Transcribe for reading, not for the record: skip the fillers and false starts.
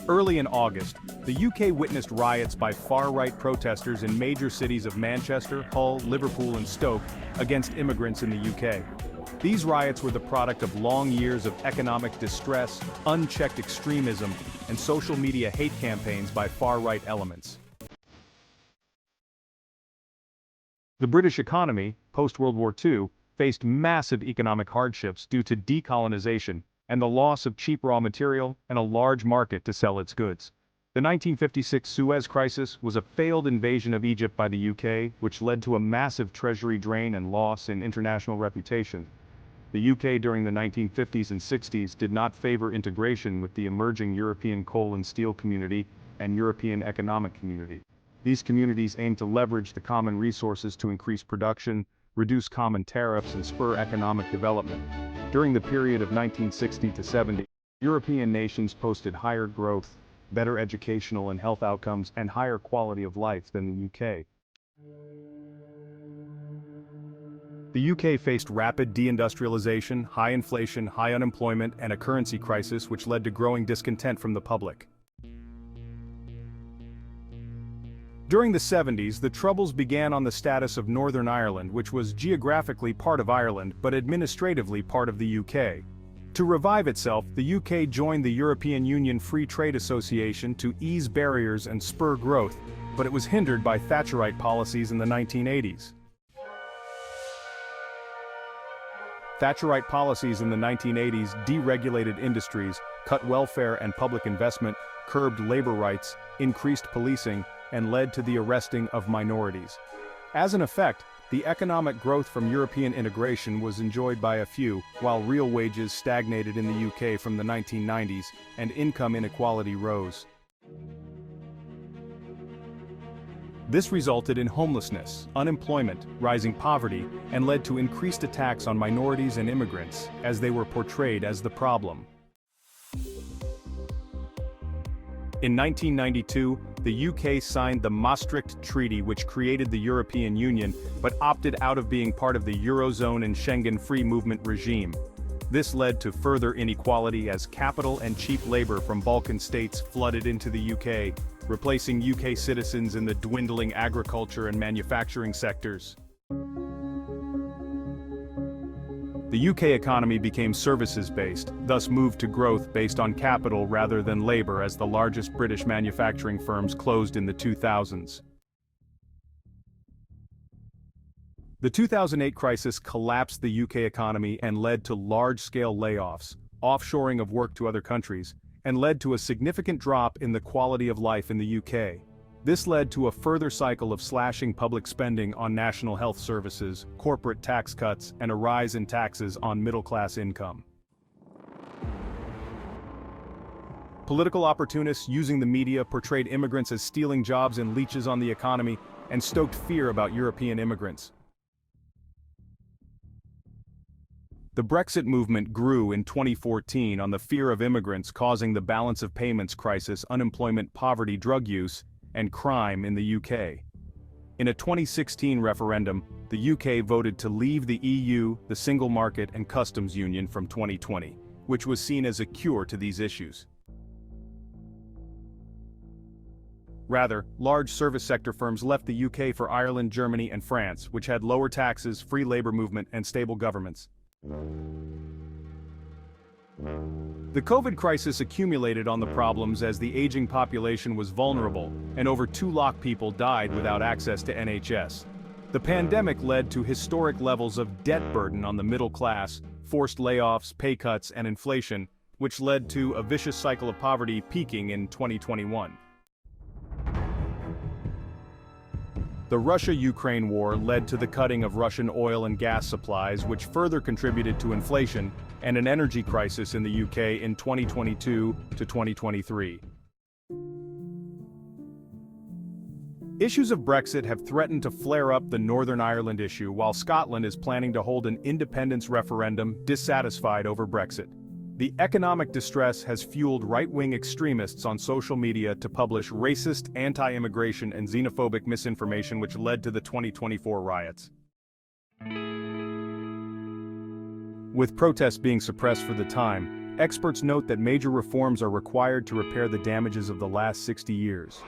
Early in August, the UK witnessed riots by far-right protesters in major cities of Manchester, Hull, Liverpool and Stoke against immigrants in the UK. These riots were the product of long years of economic distress, unchecked extremism, and social media hate campaigns by far-right elements. The British economy, post-World War II, faced massive economic hardships due to decolonization and the loss of cheap raw material and a large market to sell its goods. The 1956 Suez Crisis was a failed invasion of Egypt by the UK, which led to a massive treasury drain and loss in international reputation. The UK during the 1950s and 60s did not favor integration with the emerging European coal and steel community and European economic community. These communities aimed to leverage the common resources to increase production, reduce common tariffs and spur economic development. During the period of 1960 to 70, European nations posted higher growth, better educational and health outcomes, and higher quality of life than the UK. The UK faced rapid deindustrialization, high inflation, high unemployment, and a currency crisis which led to growing discontent from the public. During the 70s, the Troubles began on the status of Northern Ireland, which was geographically part of Ireland but administratively part of the UK. To revive itself, the UK joined the European Union Free Trade Association to ease barriers and spur growth, but it was hindered by Thatcherite policies in the 1980s. Thatcherite policies in the 1980s deregulated industries, cut welfare and public investment, curbed labor rights, increased policing, and led to the arresting of minorities. As an effect, the economic growth from European integration was enjoyed by a few, while real wages stagnated in the UK from the 1990s, and income inequality rose. This resulted in homelessness, unemployment, rising poverty, and led to increased attacks on minorities and immigrants, as they were portrayed as the problem. In 1992, the UK signed the Maastricht Treaty, which created the European Union, but opted out of being part of the Eurozone and Schengen free movement regime. This led to further inequality as capital and cheap labor from Balkan states flooded into the UK, replacing UK citizens in the dwindling agriculture and manufacturing sectors. The UK economy became services-based, thus moved to growth based on capital rather than labor as the largest British manufacturing firms closed in the 2000s. The 2008 crisis collapsed the UK economy and led to large-scale layoffs, offshoring of work to other countries, and led to a significant drop in the quality of life in the UK. This led to a further cycle of slashing public spending on national health services, corporate tax cuts, and a rise in taxes on middle-class income. Political opportunists using the media portrayed immigrants as stealing jobs and leeches on the economy, and stoked fear about European immigrants. The Brexit movement grew in 2014 on the fear of immigrants causing the balance of payments crisis, unemployment, poverty, drug use, and crime in the UK. In a 2016 referendum, the UK voted to leave the EU, the Single Market and Customs Union from 2020, which was seen as a cure to these issues. Rather, large service sector firms left the UK for Ireland, Germany, and France, which had lower taxes, free labor movement, and stable governments. The COVID crisis accumulated on the problems as the aging population was vulnerable, and over 2 lakh people died without access to NHS. The pandemic led to historic levels of debt burden on the middle class, forced layoffs, pay cuts, and inflation, which led to a vicious cycle of poverty peaking in 2021. The Russia-Ukraine war led to the cutting of Russian oil and gas supplies, which further contributed to inflation and an energy crisis in the UK in 2022 to 2023. Issues of Brexit have threatened to flare up the Northern Ireland issue, while Scotland is planning to hold an independence referendum dissatisfied over Brexit. The economic distress has fueled right-wing extremists on social media to publish racist, anti-immigration, and xenophobic misinformation, which led to the 2024 riots. With protests being suppressed for the time, Experts note that major reforms are required to repair the damages of the last 60 years.